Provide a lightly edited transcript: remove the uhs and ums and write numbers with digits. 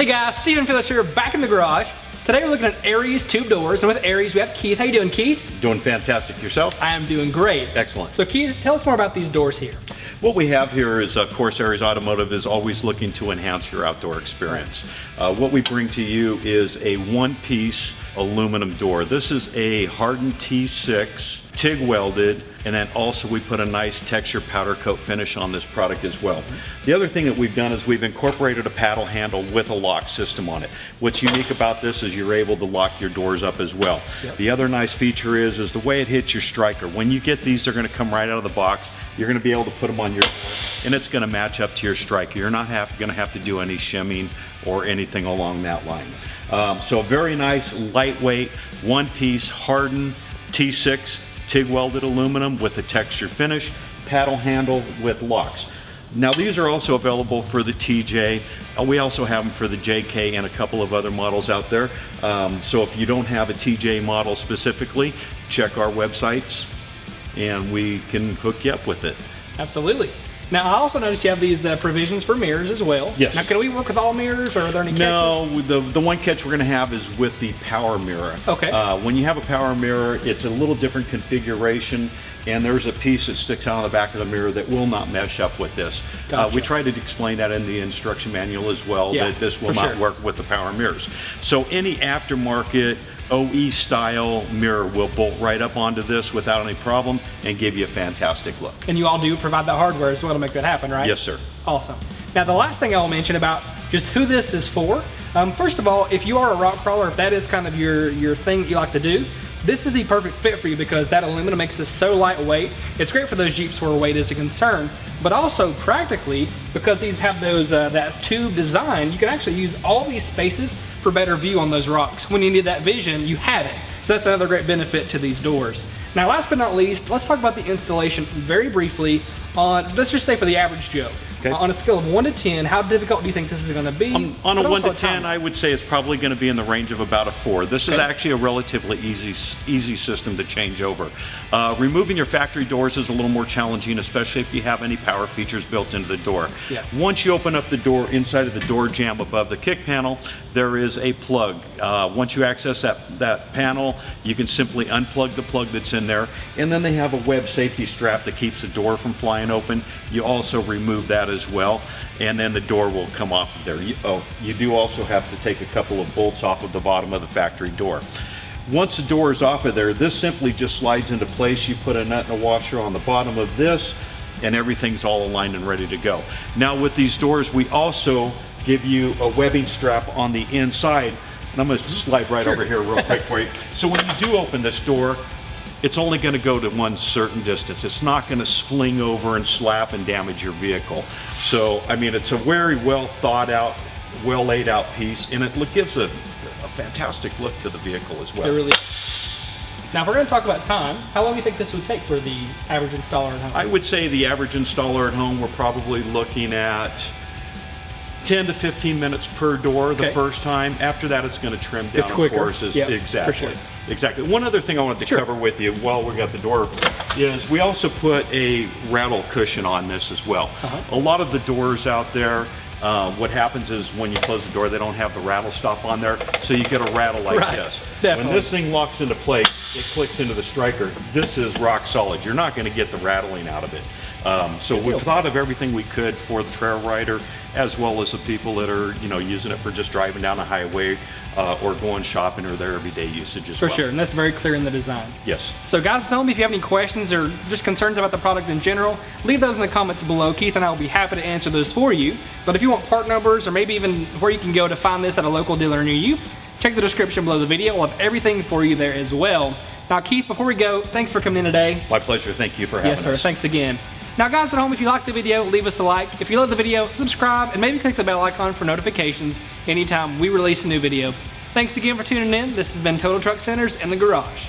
Hey guys, Stephen Phillips here, back in the garage. Today we're looking at Aries tube doors, and with Aries we have Keith. How you doing, Keith? Doing fantastic. Yourself? I am doing great. Excellent. So Keith, tell us more about these doors here. What we have here is, of course, Aries Automotive is always looking to enhance your outdoor experience. What we bring to you is a one-piece aluminum door. This is a hardened T6, TIG welded, and then also we put a nice texture powder coat finish on this product as well. The other thing that we've done is we've incorporated a paddle handle with a lock system on it. What's unique about this is you're able to lock your doors up as well. Yep. The other nice feature is the way it hits your striker. When you get these, they're going to come right out of the box. You're going to be able to put them on your door, and it's going to match up to your striker. You're not going to have to do any shimming or anything along that line. So very nice, lightweight, one-piece, hardened T6 TIG welded aluminum with a texture finish, paddle handle with locks. Now these are also available for the TJ. We also have them for the JK and a couple of other models out there. So if you don't have a TJ model specifically, check our websites and we can hook you up with it. Absolutely. Now I also noticed you have these provisions for mirrors as well. Yes. Now can we work with all mirrors, or are there any catches? No, the one catch we're going to have is with the power mirror. Okay. When you have a power mirror, it's a little different configuration, and there's a piece that sticks out on the back of the mirror that will not mesh up with this. Gotcha. We tried to explain that in the instruction manual as well, Yeah, that this will for not sure. work with the power mirrors. So any aftermarket OE style mirror will bolt right up onto this without any problem and give you a fantastic look. And you all do provide the hardware as well to make that happen, right? Yes, sir. Awesome. Now the last thing I'll mention about just who this is for, first of all, if you are a rock crawler, if that is kind of your thing that you like to do, this is the perfect fit for you because that aluminum makes it so lightweight. It's great for those Jeeps where weight is a concern, but also practically because these have those that tube design, you can actually use all these spaces for better view on those rocks. When you need that vision, you have it. So that's another great benefit to these doors. Now last but not least, let's talk about the installation very briefly on, let's just say for the average Joe. Okay. On a scale of 1 to 10, how difficult do you think this is going to be? On a But 1 also to 10, time. I would say it's probably going to be in the range of about a 4. This is Okay. actually a relatively easy system to change over. Removing your factory doors is a little more challenging, especially if you have any power features built into the door. Yeah. Once you open up the door, inside of the door jamb above the kick panel, there is a plug. Once you access that panel, you can simply unplug the plug that's in there, and then they have a web safety strap that keeps the door from flying open. You also remove that as well, and then the door will come off of there. You do also have to take a couple of bolts off of the bottom of the factory door. Once the door is off of there, this simply just slides into place. You put a nut and a washer on the bottom of this, and everything's all aligned and ready to go. Now with these doors, we also give you a webbing strap on the inside, and I'm going to slide right over here real quick for you. So when you do open this door, it's only going to go to one certain distance. It's not going to fling over and slap and damage your vehicle. So, I mean, it's a very well thought out, well laid out piece, and it gives a fantastic look to the vehicle as well. It really is. Now if we're going to talk about time, how long do you think this would take for the average installer at home? I would say the average installer at home, we're probably looking at 10 to 15 minutes per door the Okay. first time. After that, it's going to trim down. It's quicker. Of course, Yep, exactly. for sure. Exactly. One other thing I wanted to Sure. cover with you while we got the door is we also put a rattle cushion on this as well. A lot of the doors out there, what happens is when you close the door, they don't have the rattle stop on there, so you get a rattle like Right. this. Definitely. When this thing locks into place, it clicks into the striker. This is rock solid. You're not going to get the rattling out of it. So Good we've deal. thought of everything we could for the trail rider, as well as the people that are, using it for just driving down a highway or going shopping or their everyday usage as For well. sure, and that's very clear in the design. Yes. So guys, tell me if you have any questions or just concerns about the product in general, leave those in the comments below. Keith and I will be happy to answer those for you. But if you want part numbers or maybe even where you can go to find this at a local dealer near you, check the description below the video. We'll have everything for you there as well. Now Keith, before we go, thanks for coming in today. My pleasure. Thank you for having us. Yes sir, thanks again. Now guys at home, if you liked the video, leave us a like. If you love the video, subscribe and maybe click the bell icon for notifications anytime we release a new video. Thanks again for tuning in. This has been Total Truck Centers in the Garage.